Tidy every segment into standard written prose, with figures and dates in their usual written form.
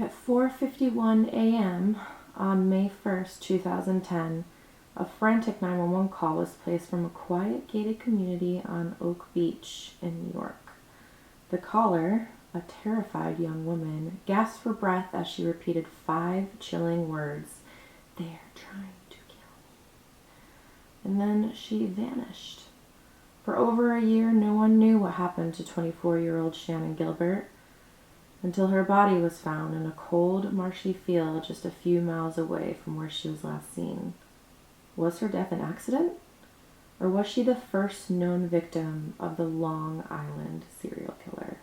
At 4:51 a.m. on May 1st, 2010, a frantic 911 call was placed from a quiet gated community on Oak Beach in New York. The caller, a terrified young woman, gasped for breath as she repeated 5 chilling words, "They're trying to kill me." And then she vanished. For over a year, no one knew what happened to 24-year-old Shannon Gilbert, until her body was found in a cold, marshy field just a few miles away from where she was last seen. Was her death an accident? Or was she the first known victim of the Long Island serial killer?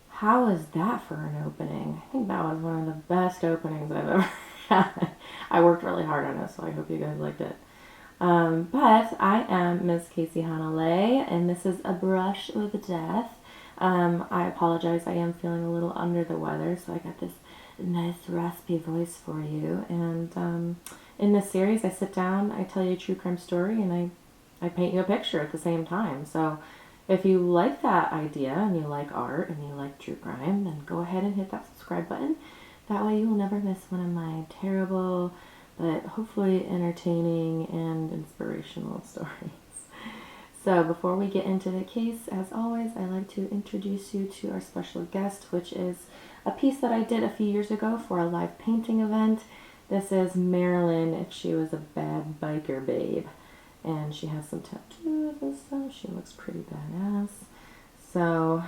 How was that for an opening? I think that was one of the best openings I've ever had. I worked really hard on it, so I hope you guys liked it. But I am Ms. Casey Hanalei, and this is A Brush with Death. I apologize, I am feeling a little under the weather, so I got this nice raspy voice for you. And in this series, I sit down, I tell you a true crime story, and I paint you a picture at the same time. So if you like that idea, and you like art, and you like true crime, then go ahead and hit that subscribe button. That way you will never miss one of my terrible, but hopefully entertaining and inspirational stories. So before we get into the case, as always, I like to introduce you to our special guest, which is a piece that I did a few years ago for a live painting event. This is Maureen, if she was a bad biker babe. And she has some tattoos and stuff. She looks pretty badass. So,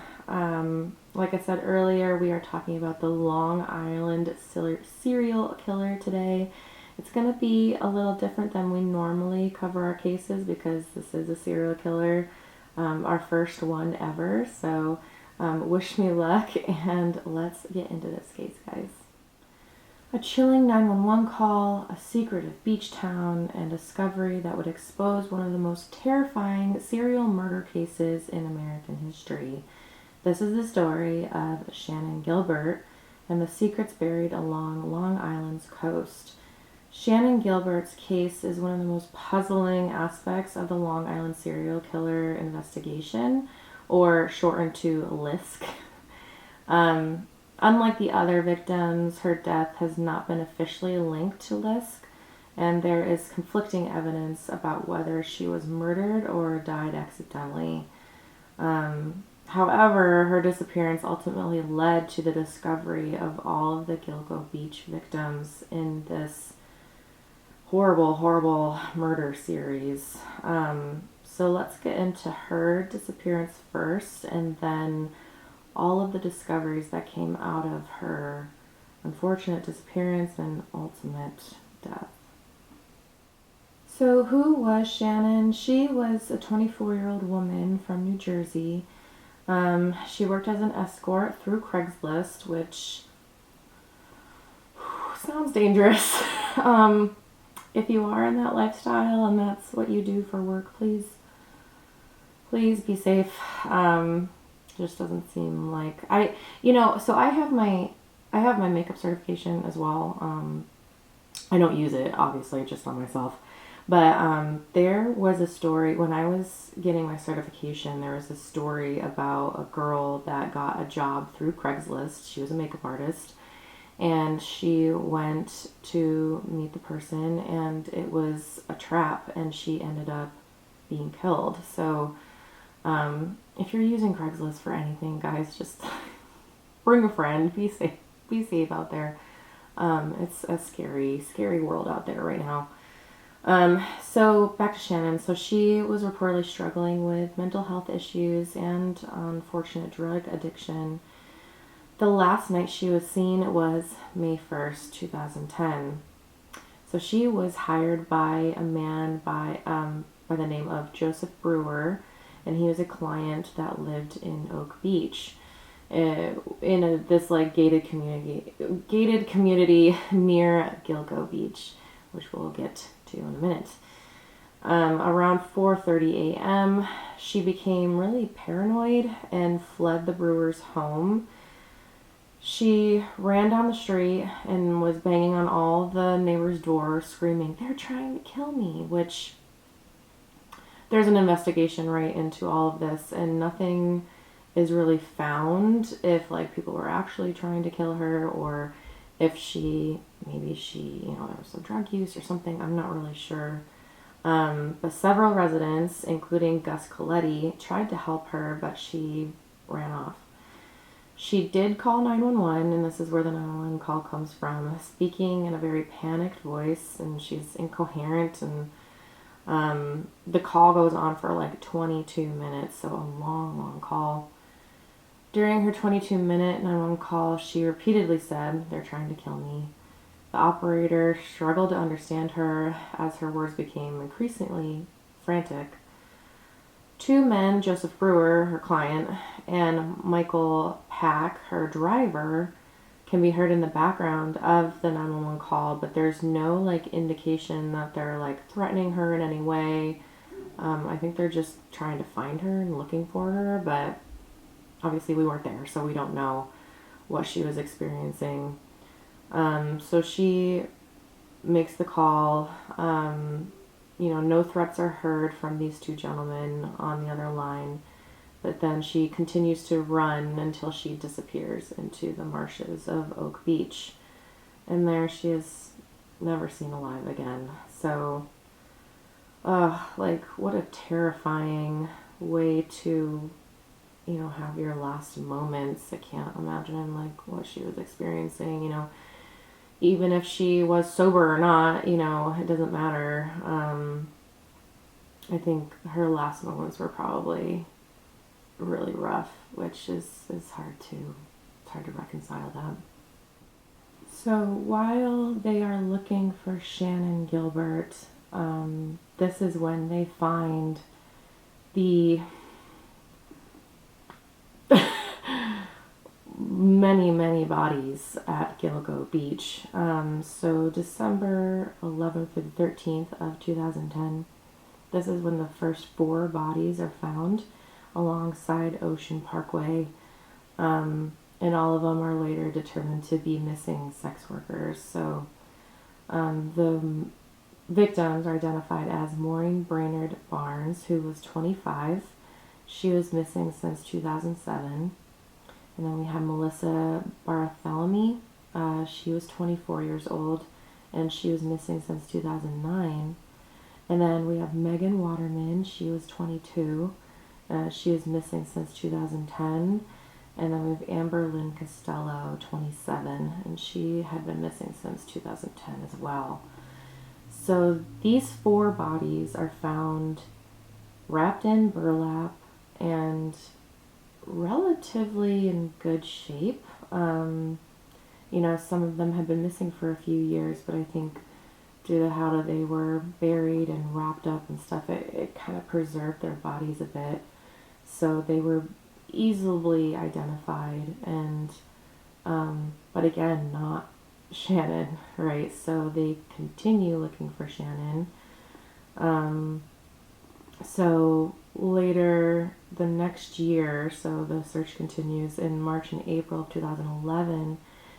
like I said earlier, we are talking about the Long Island serial killer today. It's going to be a little different than we normally cover our cases because this is a serial killer, our first one ever. So, wish me luck, and let's get into this case, guys. A chilling 911 call, a secretive beach town, and discovery that would expose one of the most terrifying serial murder cases in American history. This is the story of Shannon Gilbert and the secrets buried along Long Island's coast. Shannon Gilbert's case is one of the most puzzling aspects of the Long Island serial killer investigation, or shortened to LISK. Unlike the other victims, her death has not been officially linked to LISK, and there is conflicting evidence about whether she was murdered or died accidentally. However, her disappearance ultimately led to the discovery of all of the Gilgo Beach victims in this horrible, horrible murder series. So let's get into her disappearance first, and then all of the discoveries that came out of her unfortunate disappearance and ultimate death. So who was Shannon? She was a 24-year-old woman from New Jersey. She worked as an escort through Craigslist, which sounds dangerous. If you are in that lifestyle and that's what you do for work, please be safe. Just doesn't seem like so I have my makeup certification as well. I don't use it, obviously, just on myself. But there was a story when I was getting my certification. There was a story about a girl that got a job through Craigslist. She was a makeup artist, and she went to meet the person, and it was a trap, and she ended up being killed. So if you're using Craigslist for anything, guys, just bring a friend. Be safe out there. It's a scary, scary world out there right now. So back to Shannon. So she was reportedly struggling with mental health issues and unfortunate drug addiction. The last night she was seen was May 1st, 2010. So she was hired by a man by the name of Joseph Brewer, and he was a client that lived in Oak Beach, in this like gated community near Gilgo Beach, which we'll get to in a minute. Around 4:30 a.m., she became really paranoid and fled the Brewer's home. She ran down the street and was banging on all the neighbors' doors, screaming, "They're trying to kill me," which there's an investigation right into all of this, and nothing is really found if like people were actually trying to kill her, or if maybe she, there was some drug use or something. I'm not really sure. But several residents, including Gus Coletti, tried to help her, but she ran off. She did call 911, and this is where the 911 call comes from, speaking in a very panicked voice, and she's incoherent, and the call goes on for like 22 minutes, so a long, long call. During her 22-minute 911 call, she repeatedly said, "They're trying to kill me." The operator struggled to understand her as her words became increasingly frantic. Two men, Joseph Brewer, her client, and Michael Pack, her driver, can be heard in the background of the 911 call, but there's no like indication that they're like threatening her in any way. I think they're just trying to find her and looking for her, but obviously we weren't there, so we don't know what she was experiencing. So she makes the call. No threats are heard from these two gentlemen on the other line, but then she continues to run until she disappears into the marshes of Oak Beach. And there she is never seen alive again. So, what a terrifying way to, have your last moments. I can't imagine, what she was experiencing, even if she was sober or not, it doesn't matter. I think her last moments were probably really rough, which is hard to reconcile that. So while they are looking for Shannon Gilbert, this is when they find the many bodies at Gilgo Beach. So December 11th and 13th of 2010, this is when the first 4 bodies are found alongside Ocean Parkway, and all of them are later determined to be missing sex workers. So the victims are identified as Maureen Brainerd Barnes, who was 25. She was missing since 2007. And then we have Melissa Bartholomew. She was 24 years old, and she was missing since 2009. And then we have Megan Waterman. She was 22. She was missing since 2010. And then we have Amber Lynn Costello, 27, and she had been missing since 2010 as well. So these 4 bodies are found wrapped in burlap and relatively in good shape. Some of them had been missing for a few years, but I think due to how they were buried and wrapped up and stuff, it kind of preserved their bodies a bit. So they were easily identified, and but again, not Shannon, right? So they continue looking for Shannon. So later the next year, so the search continues in March and April of 2011.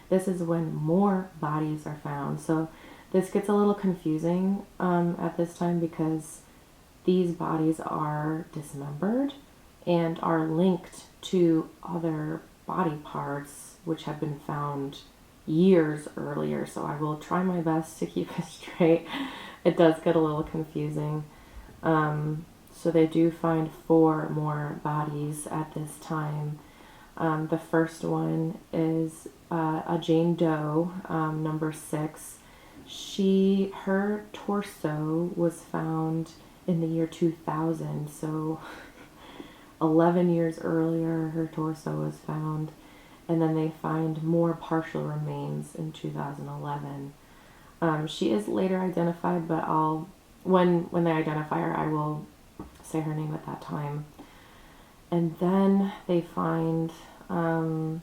This is when more bodies are found. So this gets a little confusing at this time, because these bodies are dismembered and are linked to other body parts which have been found years earlier. So I will try my best to keep it straight. It does get a little confusing. So they do find 4 more bodies at this time. The first one is a Jane Doe, number 6. Her torso was found in the year 2000, so 11 years earlier her torso was found, and then they find more partial remains in 2011. She is later identified, but when they identify her, I will say her name at that time. And then they find a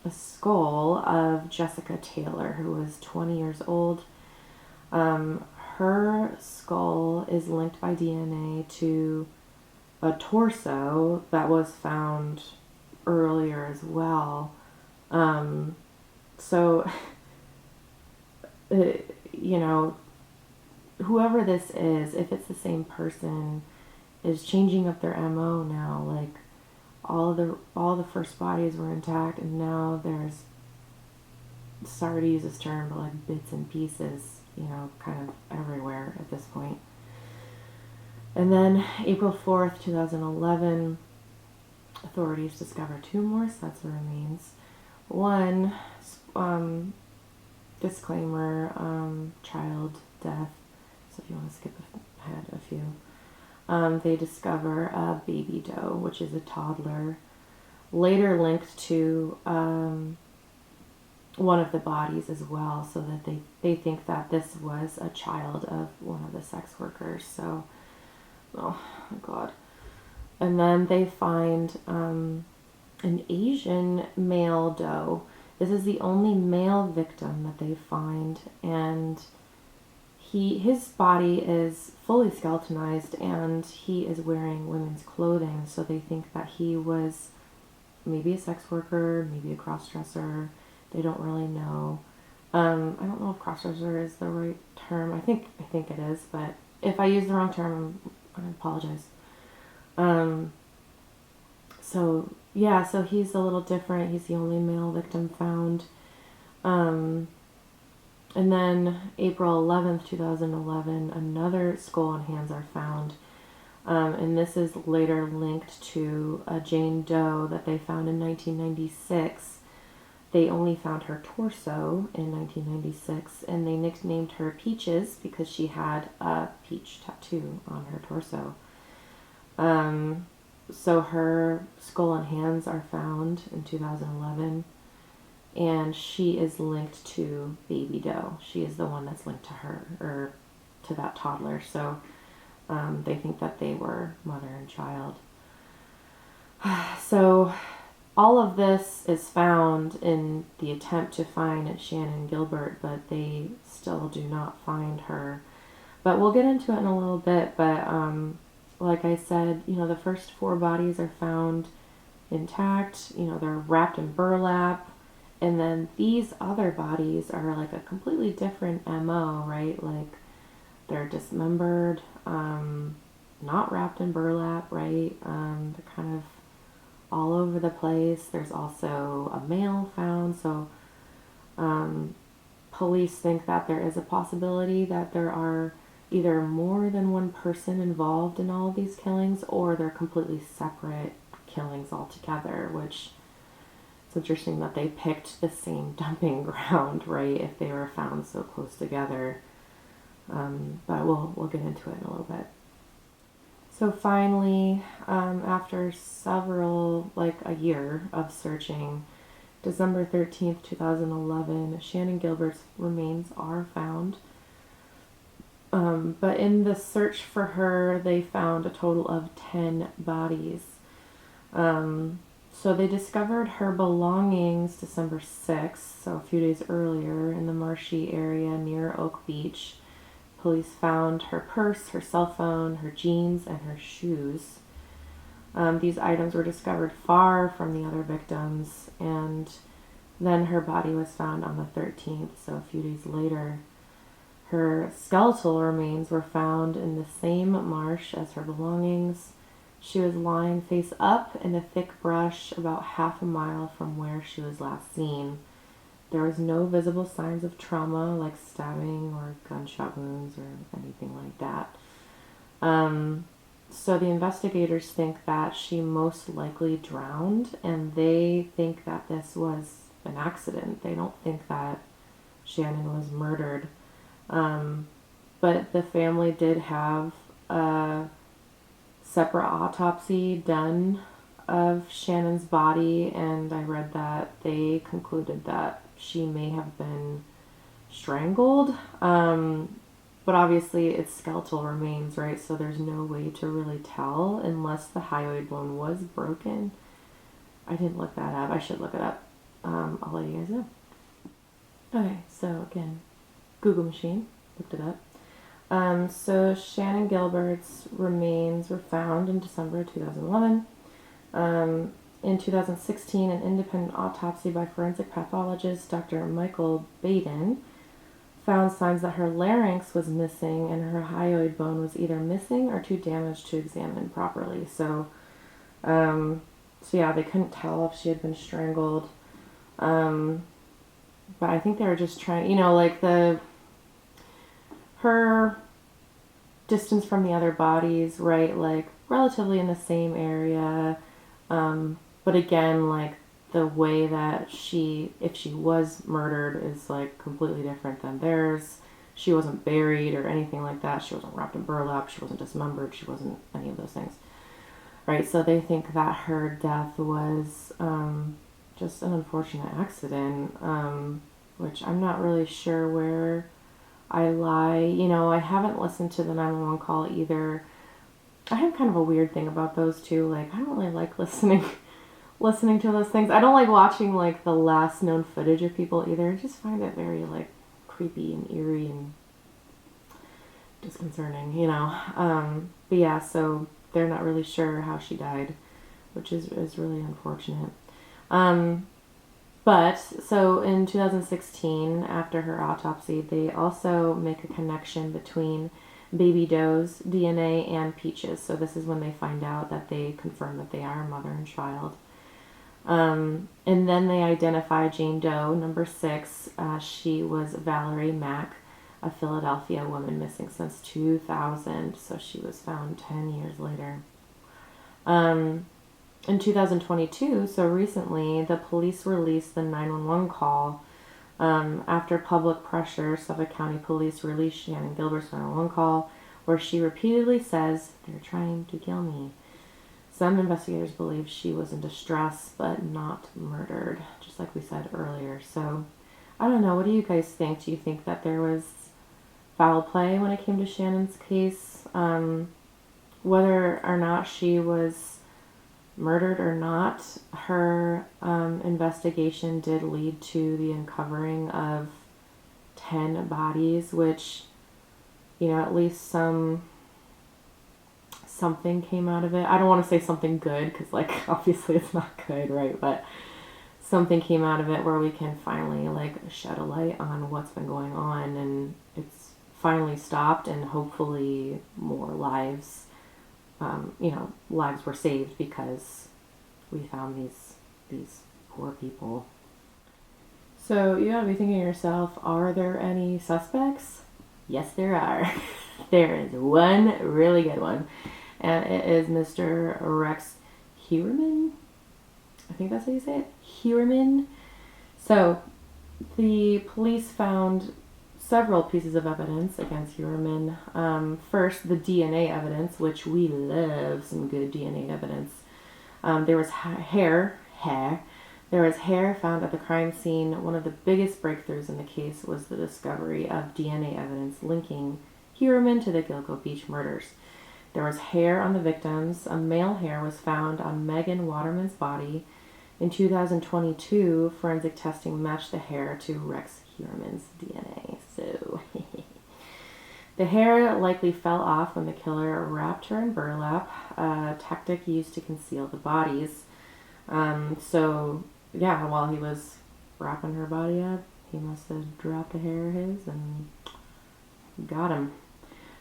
skull of Jessica Taylor, who was 20 years old. Her skull is linked by DNA to a torso that was found earlier as well. So, you know, whoever this is, if it's the same person, is changing up their MO now. Like, all the first bodies were intact, and now there's, sorry to use this term, but like bits and pieces, kind of everywhere at this point. And then April 4th, 2011, authorities discover 2 more sets of remains. One, disclaimer, child death. So if you want to skip ahead a few. They discover a baby doe, which is a toddler, later linked to one of the bodies as well, so that they think that this was a child of one of the sex workers. So, oh my God. And then they find an Asian male doe. This is the only male victim that they find, and his body is fully skeletonized, and he is wearing women's clothing, so they think that he was maybe a sex worker, maybe a cross-dresser. They don't really know. I don't know if cross-dresser is the right term. I think it is, but if I use the wrong term, I apologize. So he's a little different. He's the only male victim found. And then April 11th, 2011, another skull and hands are found. And this is later linked to a Jane Doe that they found in 1996. They only found her torso in 1996, and they nicknamed her Peaches because she had a peach tattoo on her torso. So her skull and hands are found in 2011, and she is linked to Baby Doe. She is the one that's linked to her, or to that toddler. So they think that they were mother and child. So all of this is found in the attempt to find Shannon Gilbert, but they still do not find her. But we'll get into it in a little bit. But like I said, the first 4 bodies are found intact. They're wrapped in burlap. And then these other bodies are like a completely different MO, right? Like they're dismembered, not wrapped in burlap, right? They're kind of all over the place. There's also a male found. So police think that there is a possibility that there are either more than one person involved in all of these killings, or they're completely separate killings altogether, which it's interesting that they picked the same dumping ground, right, if they were found so close together. But we'll get into it in a little bit. So finally, after several, like a year of searching, December 13th, 2011, Shannon Gilbert's remains are found. But in the search for her, they found a total of 10 bodies. So they discovered her belongings December 6th, so a few days earlier, in the marshy area near Oak Beach. Police found her purse, her cell phone, her jeans, and her shoes. These items were discovered far from the other victims, and then her body was found on the 13th, so a few days later. Her skeletal remains were found in the same marsh as her belongings. She was lying face up in a thick brush about half a mile from where she was last seen. There was no visible signs of trauma like stabbing or gunshot wounds or anything like that. So the investigators think that she most likely drowned, and they think that this was an accident. They don't think that Shannon was murdered. But the family did have a separate autopsy done of Shannon's body, and I read that they concluded that she may have been strangled. But obviously it's skeletal remains, right? So there's no way to really tell unless the hyoid bone was broken. I didn't look that up. I should look it up. I'll let you guys know. Okay, so again, Google machine, looked it up. So Shannon Gilbert's remains were found in December 2011. In 2016, an independent autopsy by forensic pathologist Dr. Michael Baden found signs that her larynx was missing and her hyoid bone was either missing or too damaged to examine properly. So yeah, they couldn't tell if she had been strangled. But I think they were just trying, like her distance from the other bodies, right? Like relatively in the same area. But again, like the way that if she was murdered is like completely different than theirs. She wasn't buried or anything like that. She wasn't wrapped in burlap. She wasn't dismembered. She wasn't any of those things. Right, so they think that her death was just an unfortunate accident, which I'm not really sure where I lie. I haven't listened to the 911 call either. I have kind of a weird thing about those two. Like, I don't really like listening to those things. I don't like watching, like, the last known footage of people either. I just find it very, like, creepy and eerie and disconcerting, But yeah, so they're not really sure how she died, which is really unfortunate. But so in 2016, after her autopsy, they also make a connection between baby doe's DNA and Peach's. So this is when they find out that they confirm that they are mother and child. And then they identify Jane Doe, number 6. She was Valerie Mack, a Philadelphia woman missing since 2000. So she was found 10 years later. In 2022, so recently, the police released the 911 call. After public pressure, Suffolk County Police released Shannon Gilbert's 911 call, where she repeatedly says, "They're trying to kill me." Some investigators believe she was in distress, but not murdered, just like we said earlier. So, I don't know. What do you guys think? Do you think that there was foul play when it came to Shannon's case? Whether or not she was murdered or not, her investigation did lead to the uncovering of 10 bodies, which, at least something came out of it. I don't want to say something good, because, like, obviously it's not good, right? But something came out of it where we can finally, like, shed a light on what's been going on, and it's finally stopped, and hopefully more lives lives were saved because we found these poor people. So you gotta be thinking to yourself, are there any suspects? Yes, there are. There is one really good one, and it is Mr. Rex Heuermann. I think that's how you say it. Heuermann. So the police found several pieces of evidence against Heuermann. First, the DNA evidence, which we love some good DNA evidence. There was hair. There was hair found at the crime scene. One of the biggest breakthroughs in the case was the discovery of DNA evidence linking Heuermann to the Gilgo Beach murders. There was hair on the victims. A male hair was found on Megan Waterman's body. In 2022, forensic testing matched the hair to Rex Heuermann's DNA. So, the hair likely fell off when the killer wrapped her in burlap, a tactic used to conceal the bodies. While he was wrapping her body up, he must have dropped a hair of his and got him.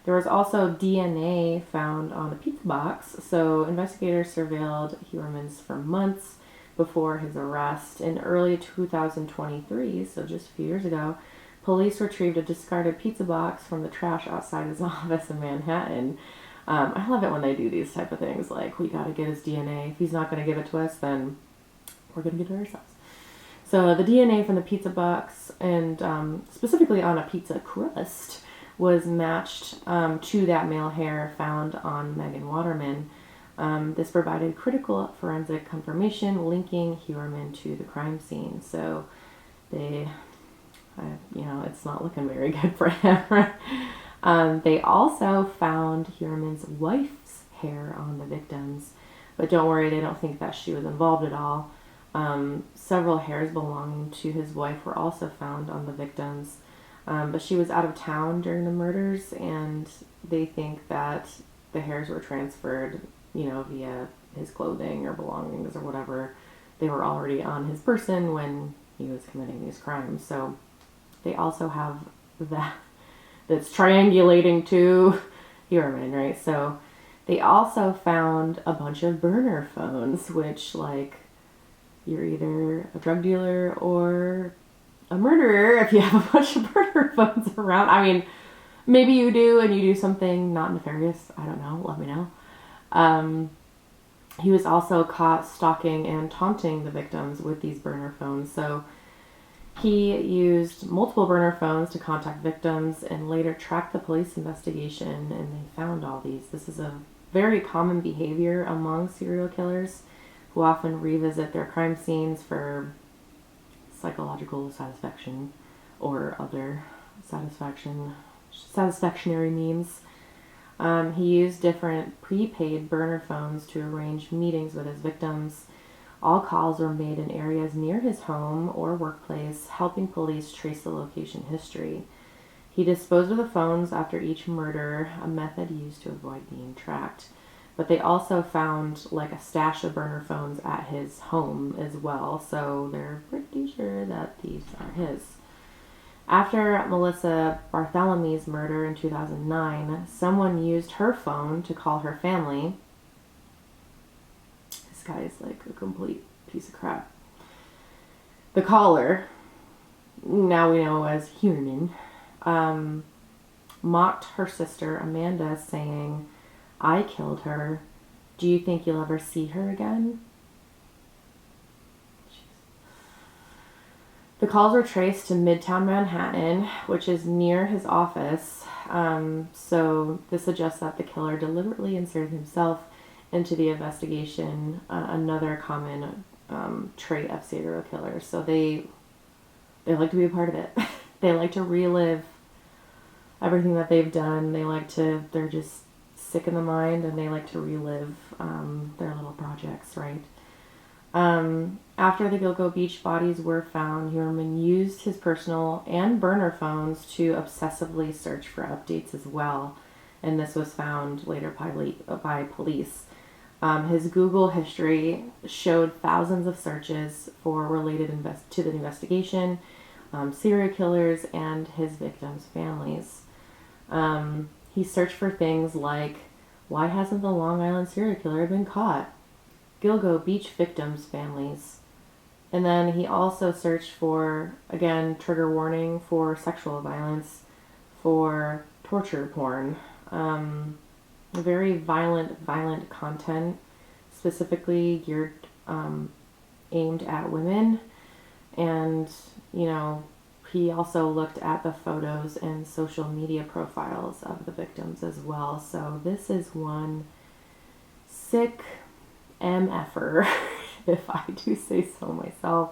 There was also DNA found on a pizza box, so investigators surveilled Heuermann's for months before his arrest. In early 2023, so just a few years ago, police retrieved a discarded pizza box from the trash outside his office in Manhattan. I love it when they do these type of things, like, we gotta get his DNA. If he's not gonna give it to us, then we're gonna get it ourselves. So the DNA from the pizza box, and specifically on a pizza crust, was matched to that male hair found on Megan Waterman. This provided critical forensic confirmation linking Heuermann to the crime scene. So it's not looking very good for him. They also found Heuermann's wife's hair on the victims, but don't worry, they don't think that she was involved at all. Several hairs belonging to his wife were also found on the victims, but she was out of town during the murders, and they think that the hairs were transferred, via his clothing or belongings or whatever. They were already on his person when he was committing these crimes. So they also have that's triangulating to Heuermann, right? So they also found a bunch of burner phones, which, like, you're either a drug dealer or a murderer if you have a bunch of burner phones around. I mean, maybe you do and you do something not nefarious. I don't know. Let me know. He was also caught stalking and taunting the victims with these burner phones. So he used multiple burner phones to contact victims and later tracked the police investigation, and they found all these. This is a very common behavior among serial killers who often revisit their crime scenes for psychological satisfaction or other satisfactionary means. He used different prepaid burner phones to arrange meetings with his victims. All calls were made in areas near his home or workplace, helping police trace the location history. He disposed of the phones after each murder, a method used to avoid being tracked. But they also found like a stash of burner phones at his home as well, so they're pretty sure that these are his. After Melissa Barthelemy's murder in 2009, someone used her phone to call her family. This guy is like a complete piece of crap. The caller, now we know as Heuermann, mocked her sister Amanda, saying, "I killed her. Do you think you'll ever see her again?" The calls were traced to Midtown Manhattan, which is near his office. So this suggests that the killer deliberately inserted himself into the investigation, another common trait of serial killers. So they like to be a part of it. They like to relive everything that they've done. They're just sick in the mind, and they like to relive their little projects, right? After the Gilgo Beach bodies were found, Heuermann used his personal and burner phones to obsessively search for updates as well, and this was found later by police. His Google history showed thousands of searches for related to the investigation, serial killers, and his victims' families. He searched for things like, why hasn't the Long Island serial killer been caught? Gilgo Beach victims' families. And then he also searched for, again, trigger warning, for sexual violence, for torture porn, very violent content, specifically geared, aimed at women. And, he also looked at the photos and social media profiles of the victims as well. So this is one sick MFer, if I do say so myself.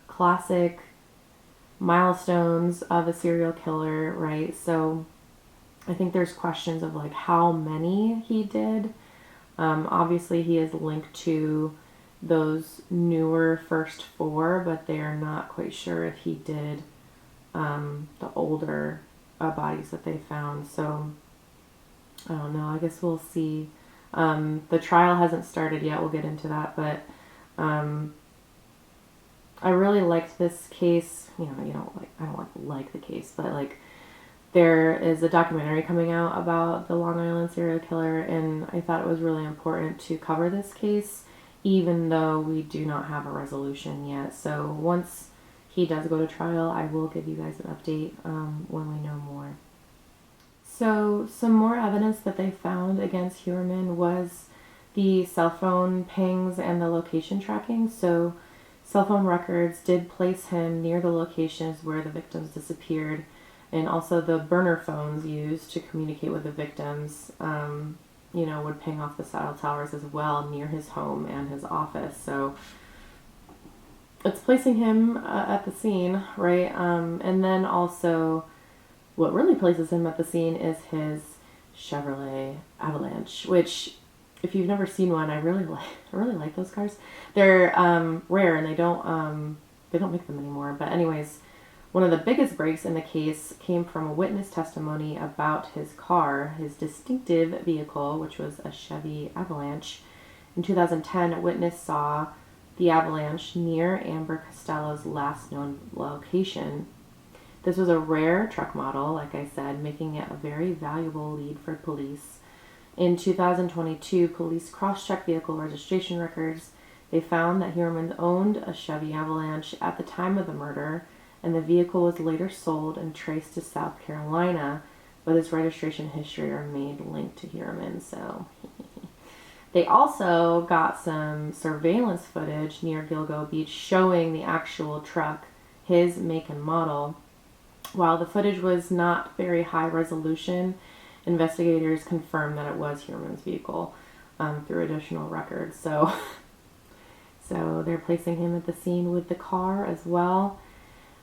Classic milestones of a serial killer, right? So I think there's questions of like how many he did. Obviously he is linked to those newer first 4, but they are not quite sure if he did the older bodies that they found. So I don't know. I guess we'll see. The trial hasn't started yet. We'll get into that, but I really liked this case. I don't like the case, but like there is a documentary coming out about the Long Island serial killer, and I thought it was really important to cover this case, even though we do not have a resolution yet. So once he does go to trial, I will give you guys an update when we know more. So some more evidence that they found against Heuermann was the cell phone pings and the location tracking. So cell phone records did place him near the locations where the victims disappeared, and also the burner phones used to communicate with the victims would ping off the cell towers as well near his home and his office. So it's placing him at the scene, right? And then also what really places him at the scene is his Chevrolet Avalanche, which if you've never seen one, I really like those cars. They're rare, and they don't make them anymore. But anyways, One of the biggest breaks in the case came from a witness testimony about his car, his distinctive vehicle, which was a Chevy Avalanche. In 2010, a witness saw the Avalanche near Amber Costello's last known location. This was a rare truck model, like I said, making it a very valuable lead for police. In 2022, police cross-checked vehicle registration records. They found that Heuermann owned a Chevy Avalanche at the time of the murder, and the vehicle was later sold and traced to South Carolina, but its registration history remained linked to Heuermann, so... They also got some surveillance footage near Gilgo Beach showing the actual truck, his make and model. While the footage was not very high resolution, investigators confirmed that it was Heuermann's vehicle through additional records. So they're placing him at the scene with the car as well.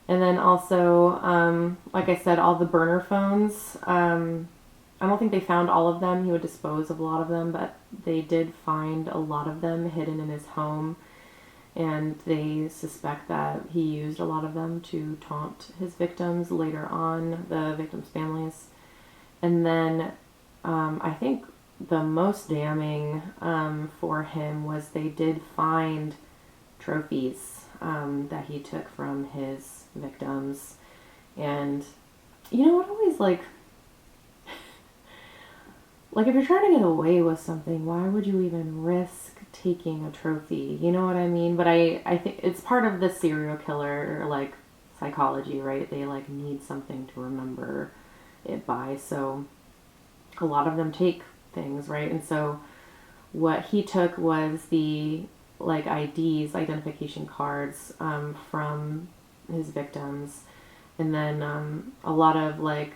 And then also, like I said, all the burner phones. I don't think they found all of them. He would dispose of a lot of them, but they did find a lot of them hidden in his home. And they suspect that he used a lot of them to taunt his victims later on, the victims' families. And then I think the most damning for him was they did find trophies that he took from his victims. And, you know, it always like if you're trying to get away with something, why would you even risk taking a trophy? You know what I mean? But I think it's part of the serial killer, like, psychology, right? They, like, need something to remember it by. So a lot of them take things, right? And so what he took was the, like, IDs, identification cards, from his victims. And then a lot of, like,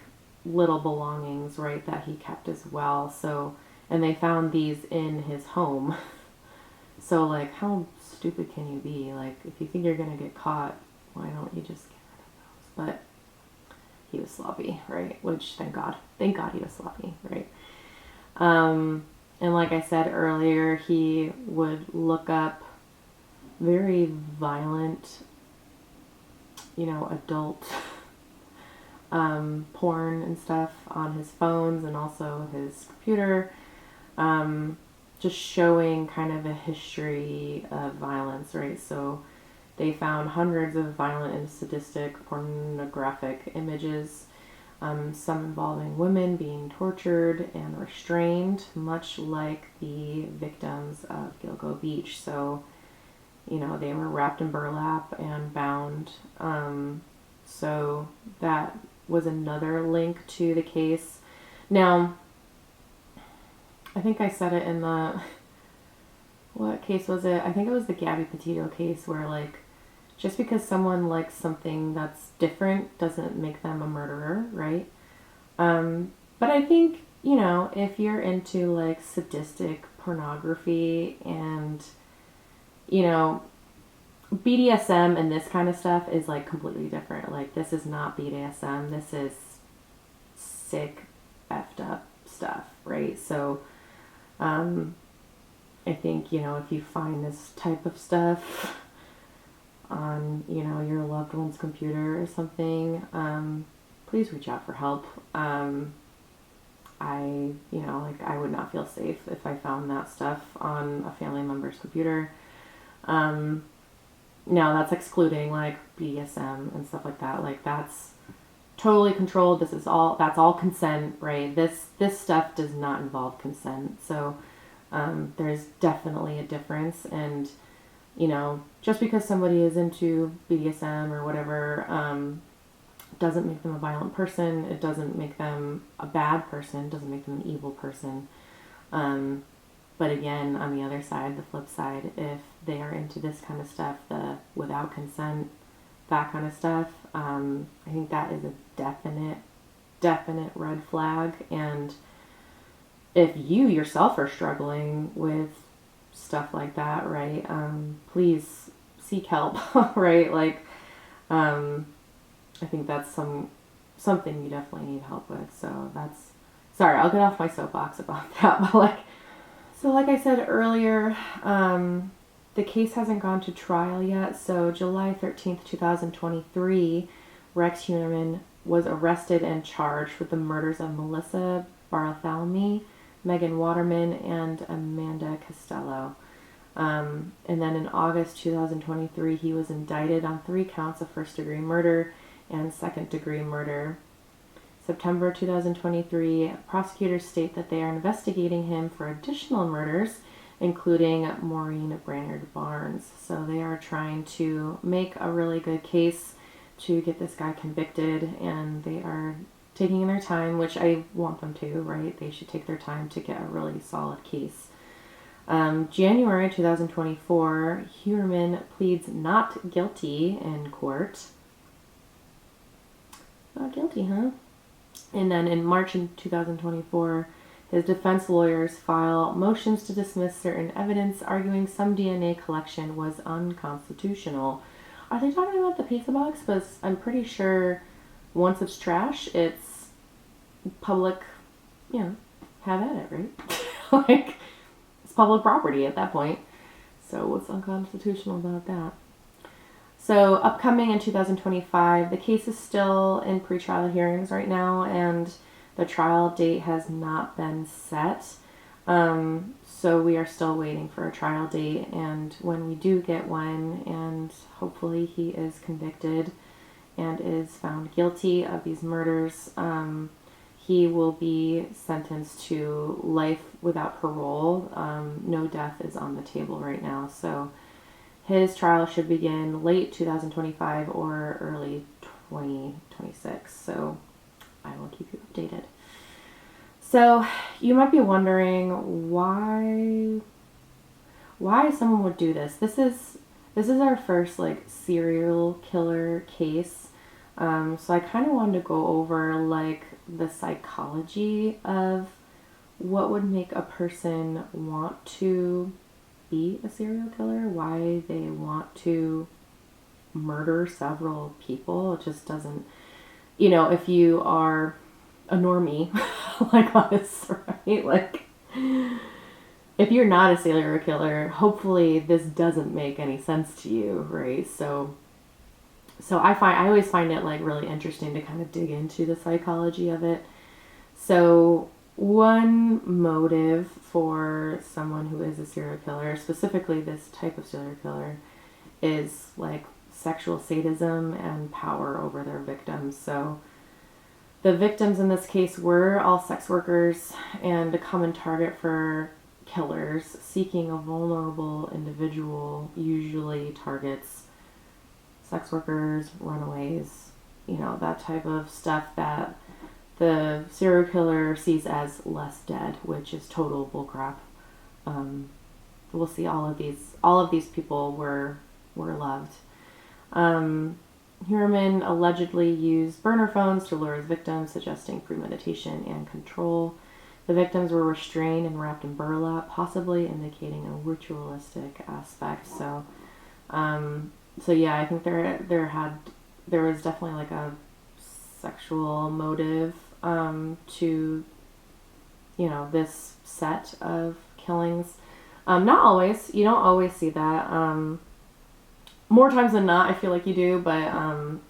little belongings, right, that he kept as well. So, and they found these in his home. So, like, how stupid can you be? Like, if you think you're gonna get caught, why don't you just get rid of those? But he was sloppy, right? Which, thank God he was sloppy, right? And like I said earlier, he would look up very violent, you know, adult porn and stuff on his phones and also his computer, just showing kind of a history of violence, right? So they found hundreds of violent and sadistic pornographic images, some involving women being tortured and restrained, much like the victims of Gilgo Beach. So, you know, they were wrapped in burlap and bound. So that was another link to the case. Now, I think I said it in the, what case was it? I think it was the Gabby Petito case where, like, just because someone likes something that's different doesn't make them a murderer, right? But I think, you know, if you're into, like, sadistic pornography and, you know, BDSM and this kind of stuff is, like, completely different. Like, this is not BDSM. This is sick, effed up stuff, right? So, I think, you know, if you find this type of stuff on, you know, your loved one's computer or something, please reach out for help. You know, like, I would not feel safe if I found that stuff on a family member's computer. Now, that's excluding, like, BDSM and stuff like that. Like, that's totally controlled. That's all consent, right? This stuff does not involve consent. So, there's definitely a difference. And, you know, just because somebody is into BDSM or whatever, doesn't make them a violent person. It doesn't make them a bad person. It doesn't make them an evil person. But again, on the other side, the flip side, if they are into this kind of stuff, the without consent, that kind of stuff, I think that is a definite red flag. And if you yourself are struggling with stuff like that, right, please seek help, right? Like, I think that's something you definitely need help with. So sorry, I'll get off my soapbox about that, but like I said earlier, the case hasn't gone to trial yet. So July 13th, 2023 Rex Heuermann was arrested and charged with the murders of Melissa Bartholomew, Megan Waterman, and Amanda Costello. And then in August 2023, he was indicted on 3 counts of first-degree murder and second-degree murder. September 2023, prosecutors state that they are investigating him for additional murders, including Maureen Brainerd Barnes. So they are trying to make a really good case to get this guy convicted, and they are taking their time, which I want them to, right? They should take their time to get a really solid case. January 2024, Heuermann pleads not guilty in court. Not guilty, huh? And then in March 2024, his defense lawyers file motions to dismiss certain evidence, arguing some DNA collection was unconstitutional. Are they talking about the pizza box? But I'm pretty sure once it's trash, it's public, have at it, right? Like, it's public property at that point. So what's unconstitutional about that? So upcoming in 2025, the case is still in pretrial hearings right now, and the trial date has not been set. So we are still waiting for a trial date, and when we do get one, and hopefully he is convicted and is found guilty of these murders, he will be sentenced to life without parole. No death is on the table right now, so his trial should begin late 2025 or early 2026, so I will keep you updated. So you might be wondering why someone would do this. This is our first serial killer case. So I kind of wanted to go over the psychology of what would make a person want to be a serial killer, why they want to murder several people. It just doesn't, if you are a normie like us, right? If you're not a serial killer, hopefully this doesn't make any sense to you, right? So I always find it really interesting to kind of dig into the psychology of it. So one motive for someone who is a serial killer, specifically this type of serial killer, is sexual sadism and power over their victims. So the victims in this case were all sex workers, and a common target for killers seeking a vulnerable individual usually targets sex workers, runaways, that type of stuff that the serial killer sees as less dead, which is total bullcrap. We'll see all of these people were loved. Heuermann allegedly used burner phones to lure his victims, suggesting premeditation and control. The victims were restrained and wrapped in burlap, possibly indicating a ritualistic aspect. So yeah, I think there was definitely a sexual motive to this set of killings. Not always. You don't always see that. More times than not, I feel like you do, but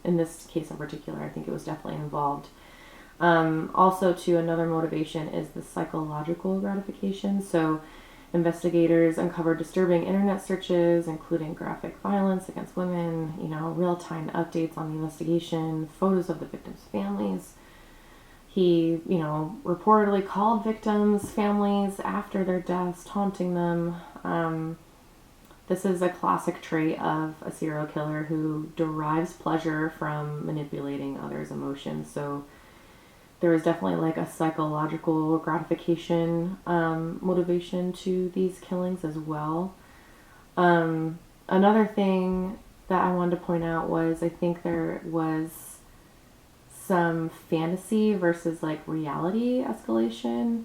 in this case in particular, I think it was definitely involved. Also, to another motivation is the psychological gratification. So investigators uncovered disturbing internet searches, including graphic violence against women, real-time updates on the investigation, photos of the victims' families. He, reportedly called victims' families after their deaths, taunting them. This is a classic trait of a serial killer who derives pleasure from manipulating others' emotions. So there was definitely a psychological gratification motivation to these killings as well. Another thing that I wanted to point out was I think there was some fantasy versus reality escalation.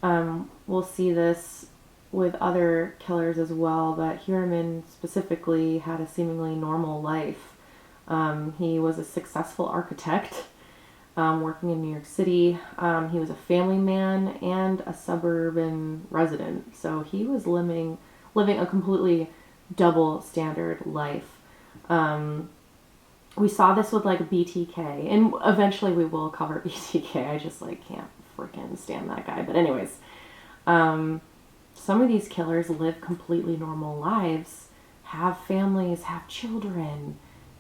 We'll see this with other killers as well, but Heuermann specifically had a seemingly normal life. He was a successful architect, working in New York City. He was a family man and a suburban resident, so he was living a completely double standard life. we saw this with like BTK, and eventually we will cover BTK. I just like can't freaking stand that guy. But anyways, some of these killers live completely normal lives, have families, have children,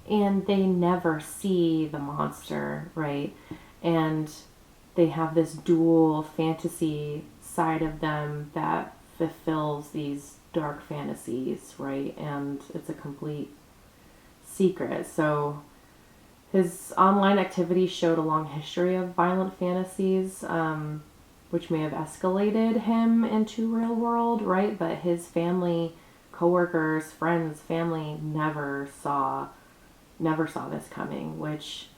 and they never see the monster, right? And they have this dual fantasy side of them that fulfills these dark fantasies, right? And it's a complete secret. So his online activity showed a long history of violent fantasies, which may have escalated him into real world, right? But his family, coworkers, friends, family never saw this coming, which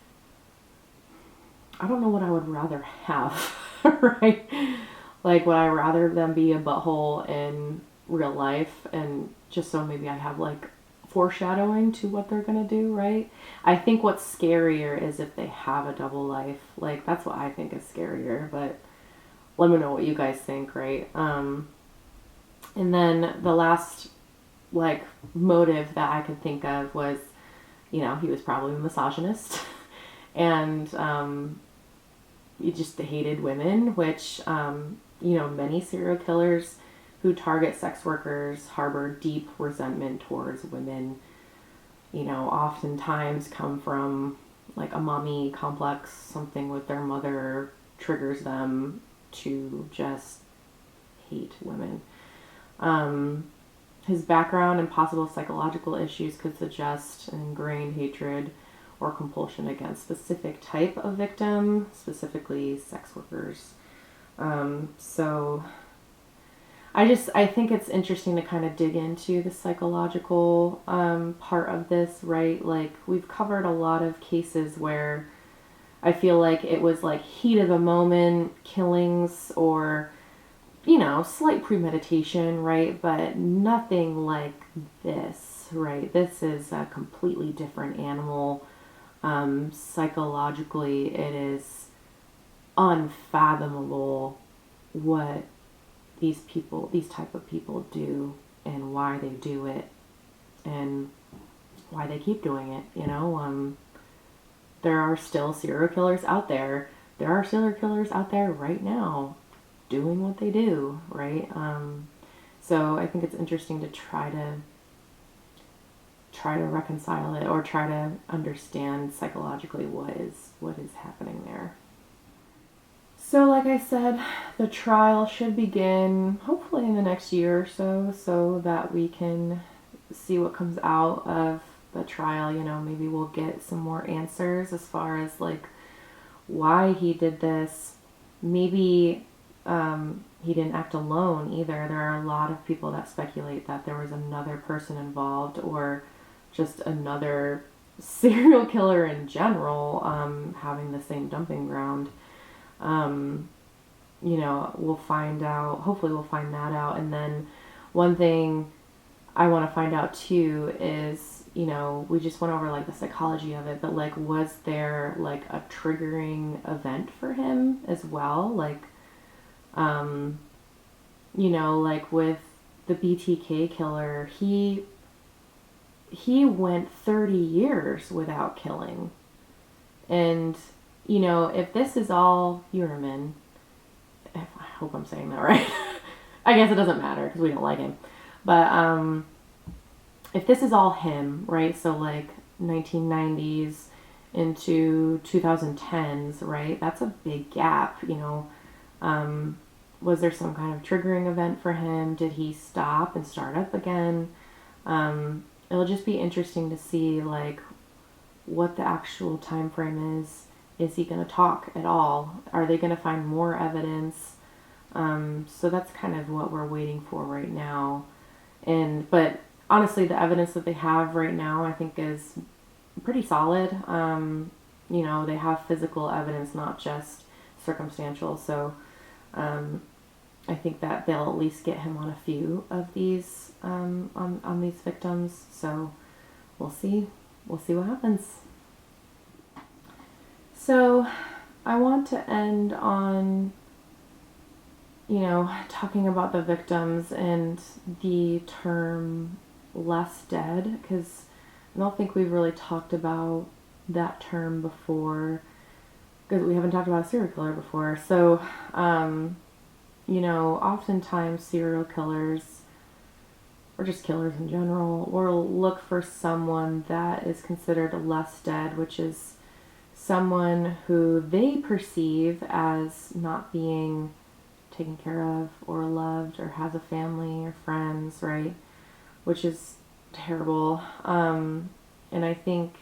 I don't know what I would rather have, right? Like, would I rather them be a butthole in real life and just so maybe I have like foreshadowing to what they're gonna do, right? I think what's scarier is if they have a double life. Like, that's what I think is scarier, but let me know what you guys think, right? And then the last like motive that I could think of was, he was probably a misogynist and he just hated women, which many serial killers who target sex workers harbor deep resentment towards women. Oftentimes come from like a mommy complex, something with their mother triggers them to just hate women. His background and possible psychological issues could suggest an ingrained hatred or compulsion against specific type of victim, specifically sex workers. So I think it's interesting to kind of dig into the psychological part of this, right? Like, we've covered a lot of cases where I feel like it was like heat of the moment killings or, slight premeditation, right? But nothing like this, right? This is a completely different animal. Psychologically, it is unfathomable what these type of people do and why they do it and why they keep doing it. There are still serial killers out there. There are serial killers out there right now doing what they do, right? So I think it's interesting to try to reconcile it or try to understand psychologically what is happening there. So like I said, the trial should begin hopefully in the next year or so that we can see what comes out of the trial. Maybe we'll get some more answers as far as like why he did this. Maybe he didn't act alone either. There are a lot of people that speculate that there was another person involved or just another serial killer in general having the same dumping ground. We'll find out. Hopefully we'll find that out. And then one thing I want to find out too is, we just went over like the psychology of it, but like, was there like a triggering event for him as well? Like, like with the BTK killer, he went 30 years without killing. And, if this is all Uterman, I hope I'm saying that right. I guess it doesn't matter because we don't like him. But if this is all him, right? So like 1990s into 2010s, right? That's a big gap, was there some kind of triggering event for him? Did he stop and start up again? It'll just be interesting to see like what the actual time frame is. Is he going to talk at all? Are they going to find more evidence? So that's kind of what we're waiting for right now. But honestly, the evidence that they have right now, I think, is pretty solid. They have physical evidence, not just circumstantial. So I think that they'll at least get him on a few of these on these victims. So we'll see. We'll see what happens. So I want to end on, talking about the victims and the term less dead, because I don't think we've really talked about that term before, because we haven't talked about a serial killer before. So, oftentimes serial killers, or just killers in general, will look for someone that is considered less dead, which is someone who they perceive as not being taken care of or loved or has a family or friends, right? Which is terrible. And I think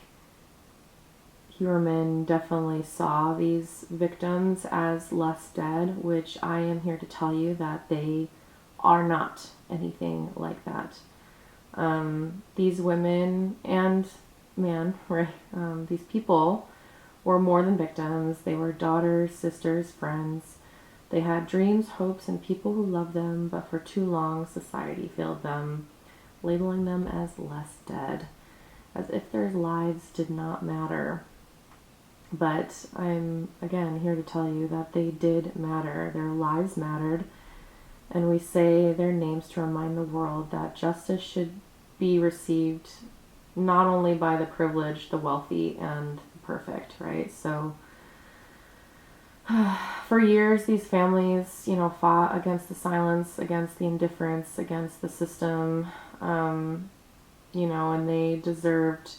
Huerman definitely saw these victims as less dead, which I am here to tell you that they are not anything like that. These women and man, right? These people were more than victims. They were daughters, sisters, friends. They had dreams, hopes, and people who loved them, but for too long society failed them, labeling them as less dead, as if their lives did not matter. But I'm, again, here to tell you that they did matter. Their lives mattered, and we say their names to remind the world that justice should be received not only by the privileged, the wealthy, and the perfect, right? So for years, these families, fought against the silence, against the indifference, against the system, and they deserved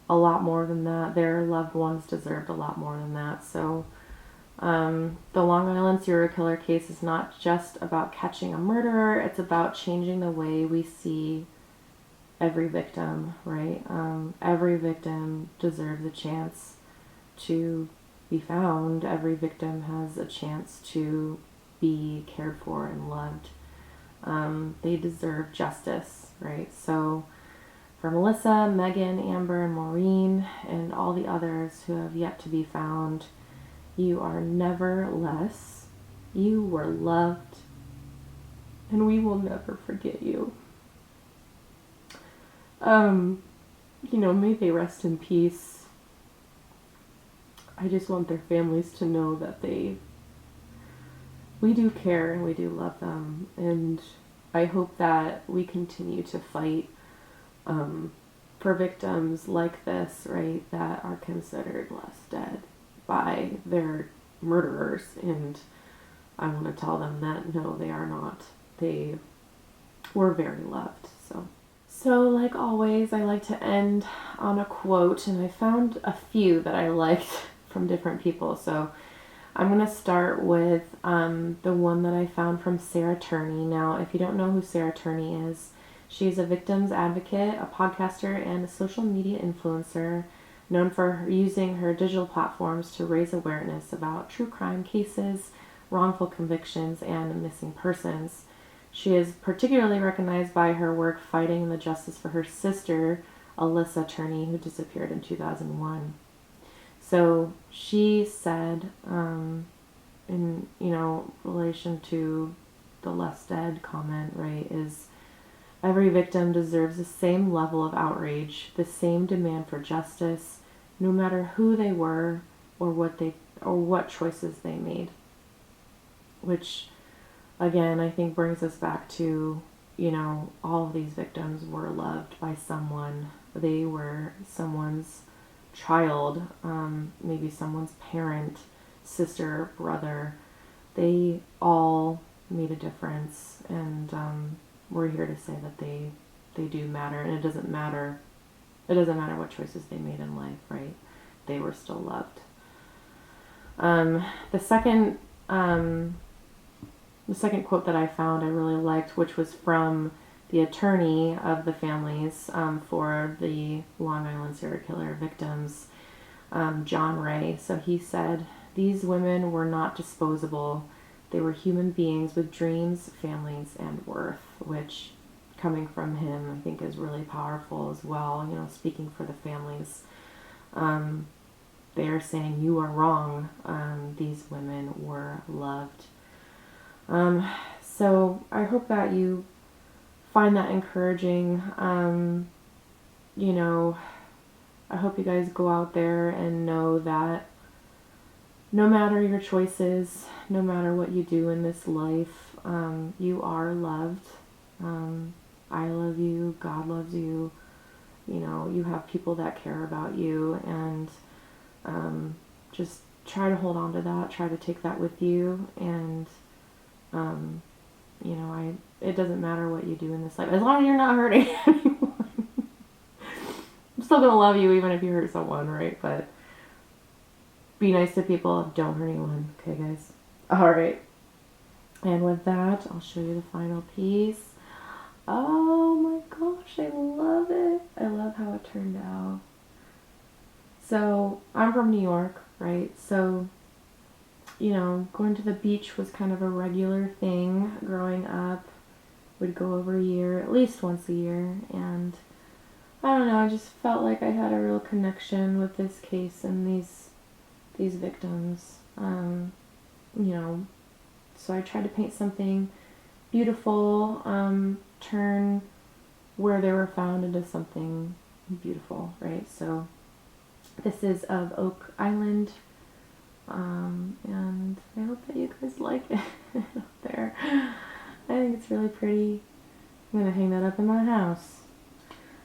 a lot more than that. Their loved ones deserved a lot more than that. So the Long Island serial killer case is not just about catching a murderer. It's about changing the way we see every victim, right? Every victim deserves a chance to be found. Every victim has a chance to be cared for and loved. They deserve justice, right? So for Melissa, Megan, Amber, and Maureen, and all the others who have yet to be found, you are never less. You were loved, and we will never forget you. May they rest in peace. I just want their families to know that we do care and we do love them, and I hope that we continue to fight for victims like this, right, that are considered less dead by their murderers. And I want to tell them that no, they are not. They were very loved. So like always, I like to end on a quote, and I found a few that I liked from different people. So I'm going to start with the one that I found from Sarah Turney. Now, if you don't know who Sarah Turney is, she's a victims advocate, a podcaster, and a social media influencer known for using her digital platforms to raise awareness about true crime cases, wrongful convictions, and missing persons. She is particularly recognized by her work fighting the justice for her sister, Alyssa Turney, who disappeared in 2001. So she said, in relation to the less dead comment, right, is every victim deserves the same level of outrage, the same demand for justice, no matter who they were or what choices they made. Which, again, I think brings us back to, all of these victims were loved by someone. They were someone's child, maybe someone's parent, sister, brother. They all made a difference, and we're here to say that they do matter, and it doesn't matter what choices they made in life, right? They were still loved. The second quote that I found I really liked, which was from the attorney of the families for the Long Island serial killer victims, John Ray. So he said, "These women were not disposable. They were human beings with dreams, families, and worth," which, coming from him, I think is really powerful as well. Speaking for the families, they are saying you are wrong. These women were loved. So I hope that you find that encouraging. I hope you guys go out there and know that no matter your choices, no matter what you do in this life, you are loved. I love you, God loves you, you know, you have people that care about you, and just try to hold on to that, try to take that with you, and you know, it doesn't matter what you do in this life, as long as you're not hurting anyone. I'm still gonna love you even if you hurt someone, right? But be nice to people, don't hurt anyone, okay guys? Alright, and with that, I'll show you the final piece. Oh my gosh, I love it. I love how it turned out. So, I'm from New York, right? So, you know, going to the beach was kind of a regular thing growing up. Would go over a year, at least once a year, and I don't know, I just felt like I had a real connection with this case and these victims. You know, so I tried to paint something beautiful, turn where they were found into something beautiful, right? So this is of Oak Island, and I hope that you guys like it up there. I think it's really pretty. I'm gonna hang that up in my house.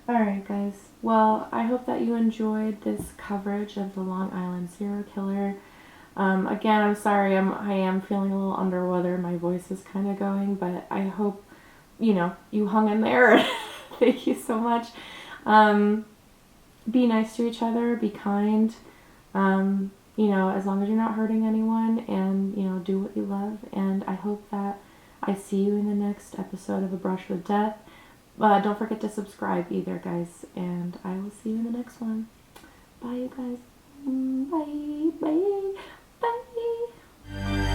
Alright guys, well, I hope that you enjoyed this coverage of the Long Island serial killer. Again, I'm sorry, I am feeling a little under weather. My voice is kind of going, but I hope, you know, you hung in there. Thank you so much. Be nice to each other, be kind, you know, as long as you're not hurting anyone, and, you know, do what you love. And I hope that I see you in the next episode of A Brush with Death. Don't forget to subscribe either, guys, and I will see you in the next one. Bye, you guys. Bye, bye, bye.